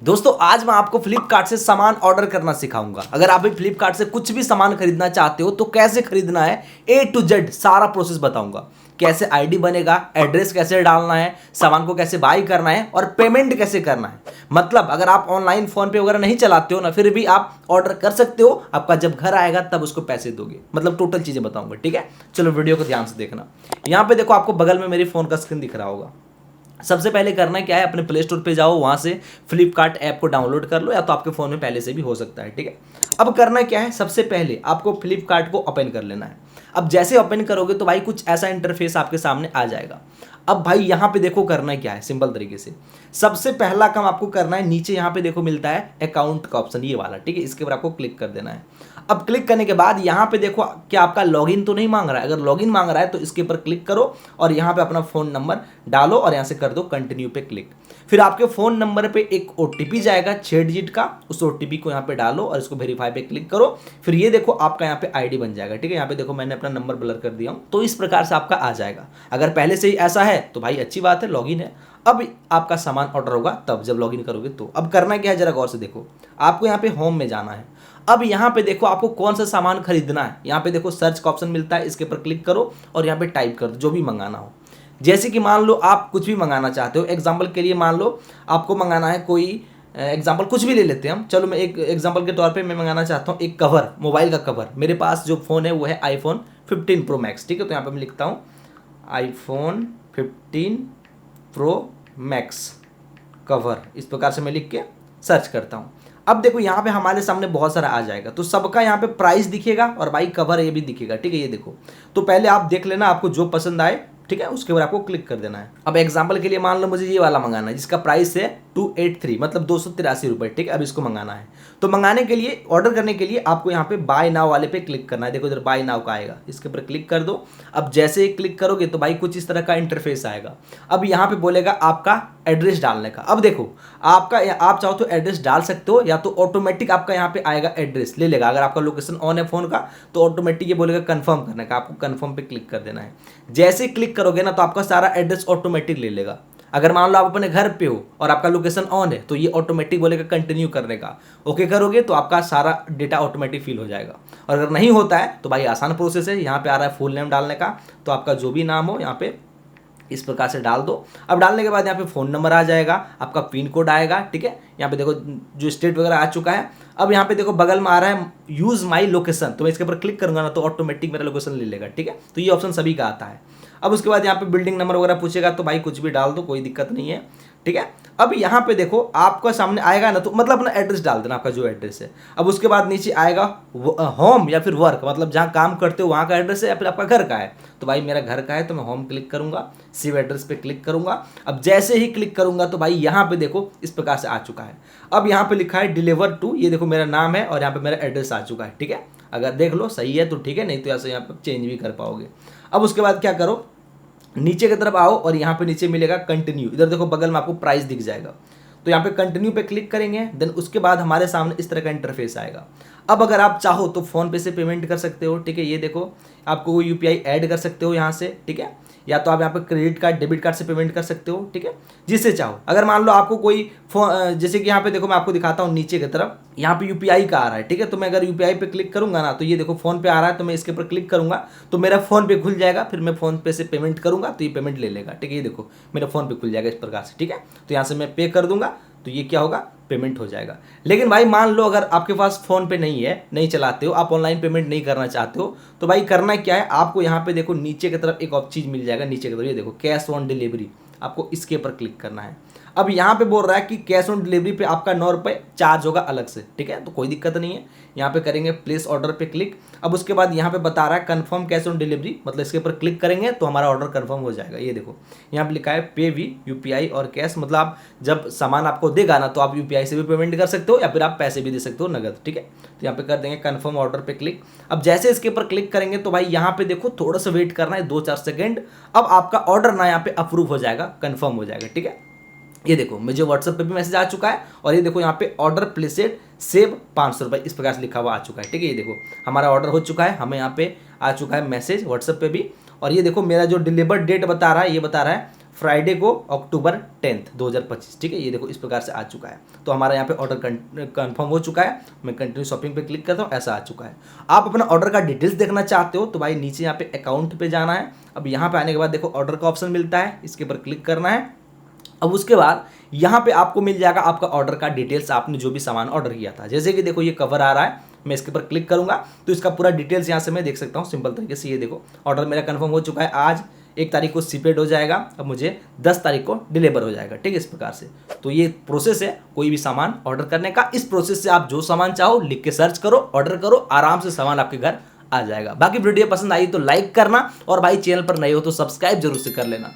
दोस्तों आज मैं आपको फ्लिपकार्ट से सामान ऑर्डर करना सिखाऊंगा। अगर आप भी फ्लिपकार्ट से कुछ भी सामान खरीदना चाहते हो तो कैसे खरीदना है A to Z सारा प्रोसेस बताऊंगा। कैसे आईडी बनेगा, एड्रेस कैसे डालना है, सामान को कैसे बाई करना है और पेमेंट कैसे करना है। मतलब अगर आप ऑनलाइन फोन पे वगैरह नहीं चलाते हो ना, फिर भी आप ऑर्डर कर सकते हो। आपका जब घर आएगा तब उसको पैसे दोगे। मतलब टोटल चीजें बताऊंगा, ठीक है। चलो वीडियो को ध्यान से देखना। यहाँ पे देखो आपको बगल में मेरी फोन का स्क्रीन दिख रहा होगा। सबसे पहले करना क्या है, अपने प्ले स्टोर पे जाओ, वहां से फ्लिपकार्ट ऐप को डाउनलोड कर लो, या तो आपके फोन में पहले से भी हो सकता है, ठीक है। अब करना क्या है, सबसे पहले आपको फ्लिपकार्ट को ओपन कर लेना है। अब जैसे ओपन करोगे तो भाई कुछ ऐसा इंटरफेस आपके सामने आ जाएगा। अब भाई यहाँ पे देखो करना क्या है, सिंपल तरीके से सबसे पहला काम आपको करना है, नीचे यहाँ पे देखो मिलता है अकाउंट का ऑप्शन, ये वाला, ठीक है। इसके ऊपर आपको क्लिक कर देना है। अब क्लिक करने के बाद यहाँ पे देखो क्या आपका लॉगिन तो नहीं मांग रहा है। अगर लॉगिन मांग रहा है तो इसके ऊपर क्लिक करो और यहाँ पे अपना फोन नंबर डालो और यहाँ से कर दो कंटिन्यू पे क्लिक। फिर आपके फोन नंबर पे एक ओटीपी जाएगा 6 डिजिट का, उस ओटीपी को यहाँ पे डालो और इसको वेरीफाई पे क्लिक करो। फिर ये देखो आपका यहाँ पे आईडी बन जाएगा, ठीक है। यहाँ पे देखो मैंने अपना नंबर ब्लर कर दिया हूँ, तो इस प्रकार से आपका आ जाएगा। अगर पहले से ही ऐसा है तो भाई अच्छी बात है, लॉगिन है। अब आपका सामान ऑर्डर होगा तब जब लॉगिन करोगे तो। अब करना क्या है जरा गौर से देखो, आपको यहाँ पे होम में जाना है। अब यहाँ पे देखो आपको कौन सा सामान खरीदना है, यहाँ पे देखो सर्च का ऑप्शन मिलता है, इसके ऊपर क्लिक करो और यहाँ पे टाइप कर दो जो भी मंगाना हो। जैसे कि मान लो आप कुछ भी मंगाना चाहते हो, एग्जाम्पल के लिए मान लो आपको मंगाना है कोई एग्जाम्पल कुछ भी ले लेते हैं हम। चलो मैं एक एग्जाम्पल के तौर पे मैं मंगाना चाहता हूँ एक कवर, मोबाइल का कवर। मेरे पास जो फ़ोन है वो है iPhone 15 Pro Max, ठीक है। तो यहाँ पे मैं लिखता हूँ iPhone 15 Pro Max कवर, इस प्रकार से मैं लिख के सर्च करता हूँ। अब देखो यहाँ पे हमारे सामने बहुत सारा आ जाएगा, तो सबका यहाँ पे प्राइस दिखेगा और भाई कवर ये भी दिखेगा, ठीक है। ये देखो, तो पहले आप देख लेना आपको जो पसंद आए, ठीक है, उसके ऊपर आपको क्लिक कर देना है। अब एग्जांपल के लिए मान लो मुझे ये वाला मंगाना है जिसका प्राइस है 283, मतलब 283 रुपये, ठीक है। अब इसको मंगाना है तो मंगाने के लिए, ऑर्डर करने के लिए आपको यहाँ पे बाय नाउ वाले पे क्लिक करना है। देखो इधर बाय नाउ का आएगा, इसके ऊपर क्लिक कर दो। अब जैसे ही क्लिक करोगे तो भाई कुछ इस तरह का इंटरफेस आएगा। अब यहाँ पे बोलेगा आपका एड्रेस डालने का। अब देखो आपका, आप चाहो तो एड्रेस डाल सकते हो या तो ऑटोमेटिक आपका यहाँ पे आएगा, एड्रेस ले लेगा। अगर आपका लोकेशन ऑन है फोन का तो ऑटोमेटिक ये बोलेगा कंफर्म करने का, आपको कंफर्म पे क्लिक कर देना है। जैसे क्लिक करोगे ना तो आपका सारा एड्रेस ऑटोमेटिक ले लेगा। अगर मान लो आप अपने घर पे हो और आपका लोकेशन ऑन है तो ये ऑटोमेटिक बोलेगा कंटिन्यू करने का। ओके करोगे तो आपका सारा डेटा ऑटोमेटिक फिल हो जाएगा। और अगर नहीं होता है तो भाई आसान प्रोसेस है, यहाँ पे आ रहा है फुल नेम डालने का, तो आपका जो भी नाम हो यहाँ पे इस प्रकार से डाल दो। अब डालने के बाद यहाँ पे फ़ोन नंबर आ जाएगा, आपका पिन कोड आएगा, ठीक है। यहाँ पे देखो जो स्टेट वगैरह आ चुका है। अब यहाँ पे देखो बगल में आ रहा है यूज़ माई लोकेशन, तो मैं इसके ऊपर क्लिक करूँगा ना तो ऑटोमेटिक मेरा लोकेशन ले लेगा, ठीक है। तो ये ऑप्शन सभी का आता है। अब उसके बाद यहाँ पे बिल्डिंग नंबर वगैरह पूछेगा तो भाई कुछ भी डाल दो, कोई दिक्कत नहीं है, ठीक है। अब यहाँ पे देखो आपका सामने आएगा ना, तो मतलब अपना एड्रेस डाल देना, आपका जो एड्रेस है। अब उसके बाद नीचे आएगा होम या फिर वर्क, मतलब जहाँ काम करते हो वहाँ का एड्रेस है या फिर आपका घर का है। तो भाई मेरा घर का है तो मैं होम क्लिक करूँगा, सेव एड्रेस पे क्लिक करूँगा। अब जैसे ही क्लिक करूँगा तो भाई यहाँ पे देखो इस प्रकार से आ चुका है। अब यहाँ पे लिखा है डिलीवर टू, ये देखो मेरा नाम है और यहाँ पे मेरा एड्रेस आ चुका है, ठीक है। अगर देख लो सही है तो ठीक है, नहीं तो ऐसे यहाँ पे चेंज भी कर पाओगे। अब उसके बाद क्या करो, नीचे की तरफ आओ और यहाँ पे नीचे मिलेगा कंटिन्यू। इधर देखो बगल में आपको प्राइस दिख जाएगा, तो यहाँ पे कंटिन्यू पे क्लिक करेंगे। देन उसके बाद हमारे सामने इस तरह का इंटरफेस आएगा। अब अगर आप चाहो तो फ़ोन पे से पेमेंट कर सकते हो, ठीक है। ये देखो आपको यूपीआई ऐड कर सकते हो यहाँ से, ठीक है। या तो आप यहाँ पे क्रेडिट कार्ड, डेबिट कार्ड से पेमेंट कर सकते हो, ठीक है, जिससे चाहो। अगर मान लो आपको कोई फोन, जैसे कि यहाँ पे देखो मैं आपको दिखाता हूँ नीचे की तरफ, यहाँ पे यूपीआई का आ रहा है, ठीक है। तो मैं अगर यूपीआई पे क्लिक करूंगा ना तो ये देखो फोन पे आ रहा है, तो मैं इसके ऊपर क्लिक करूंगा तो मेरा फोन पे खुल जाएगा। फिर मैं फोन पे से पेमेंट करूंगा तो ये पेमेंट ले लेगा, ठीक है। ये देखो मेरा फोन पे खुल जाएगा इस प्रकार से, ठीक है। तो यहाँ से मैं पे कर दूंगा तो ये क्या होगा, पेमेंट हो जाएगा। लेकिन भाई मान लो अगर आपके पास फ़ोन पे नहीं है, नहीं चलाते हो, आप ऑनलाइन पेमेंट नहीं करना चाहते हो, तो भाई करना क्या है, आपको यहाँ पे देखो नीचे की तरफ एक और चीज़ मिल जाएगा, नीचे की तरफ ये देखो कैश ऑन डिलीवरी, आपको इसके ऊपर क्लिक करना है। अब यहाँ पे बोल रहा है कि कैश ऑन डिलीवरी पे आपका 9 रुपये चार्ज होगा अलग से, ठीक है। तो कोई दिक्कत नहीं है, यहाँ पे करेंगे प्लेस ऑर्डर पे क्लिक। अब उसके बाद यहाँ पे बता रहा है कंफर्म कैश ऑन डिलीवरी, मतलब इसके ऊपर क्लिक करेंगे तो हमारा ऑर्डर कंफर्म हो जाएगा। ये देखो यहाँ पे लिखा है पे वी यूपीआई और कैश, मतलब आप जब सामान आपको देगा ना तो आप यूपीआई से भी पेमेंट कर सकते हो या फिर आप पैसे भी दे सकते हो नगद, ठीक है। तो यहाँ पे कर देंगे कंफर्म ऑर्डर पे क्लिक। अब जैसे इसके ऊपर क्लिक करेंगे तो भाई यहाँ पे देखो थोड़ा सा वेट करना है, 2-4 सेकेंड। अब आपका ऑर्डर ना यहाँ पे अप्रूव हो जाएगा, कंफर्म हो जाएगा, ठीक है। ये देखो मुझे व्हाट्सएप पे भी मैसेज आ चुका है और ये देखो यहाँ पे ऑर्डर प्लेसेड सेव 500 रुपये इस प्रकार से लिखा हुआ आ चुका है, ठीक है। ये देखो हमारा ऑर्डर हो चुका है, हमें यहाँ पे आ चुका है मैसेज व्हाट्सएप पे भी। और ये देखो मेरा जो डिलीवर डेट बता रहा है, ये बता रहा है फ्राइडे को अक्टूबर 10 2025। ठीक है, ये देखो इस प्रकार से आ चुका है। तो हमारा यहाँ पे ऑर्डर कंफर्म हो चुका है। मैं कंटिन्यू शॉपिंग पे क्लिक करता हूँ, ऐसा आ चुका है। आप अपना ऑर्डर का डिटेल्स देखना चाहते हो तो भाई नीचे यहाँ पे अकाउंट पे जाना है। अब यहाँ पे आने के बाद देखो ऑर्डर का ऑप्शन मिलता है, इसके ऊपर क्लिक करना है। अब उसके बाद यहाँ पे आपको मिल जाएगा आपका ऑर्डर का डिटेल्स, आपने जो भी सामान ऑर्डर किया था। जैसे कि देखो ये कवर आ रहा है, मैं इसके ऊपर क्लिक करूंगा तो इसका पूरा डिटेल्स यहाँ से मैं देख सकता हूँ सिंपल तरीके से। ये देखो ऑर्डर मेरा कंफर्म हो चुका है, आज 1 तारीख को शिपेड हो जाएगा, अब मुझे 10 तारीख को डिलीवर हो जाएगा। ठीक है, इस प्रकार से। तो ये प्रोसेस है कोई भी सामान ऑर्डर करने का। इस प्रोसेस से आप जो सामान चाहो लिख के सर्च करो, ऑर्डर करो, आराम से सामान आपके घर आ जाएगा। बाकी वीडियो पसंद आई तो लाइक करना, और भाई चैनल पर नए हो तो सब्सक्राइब जरूर से कर लेना।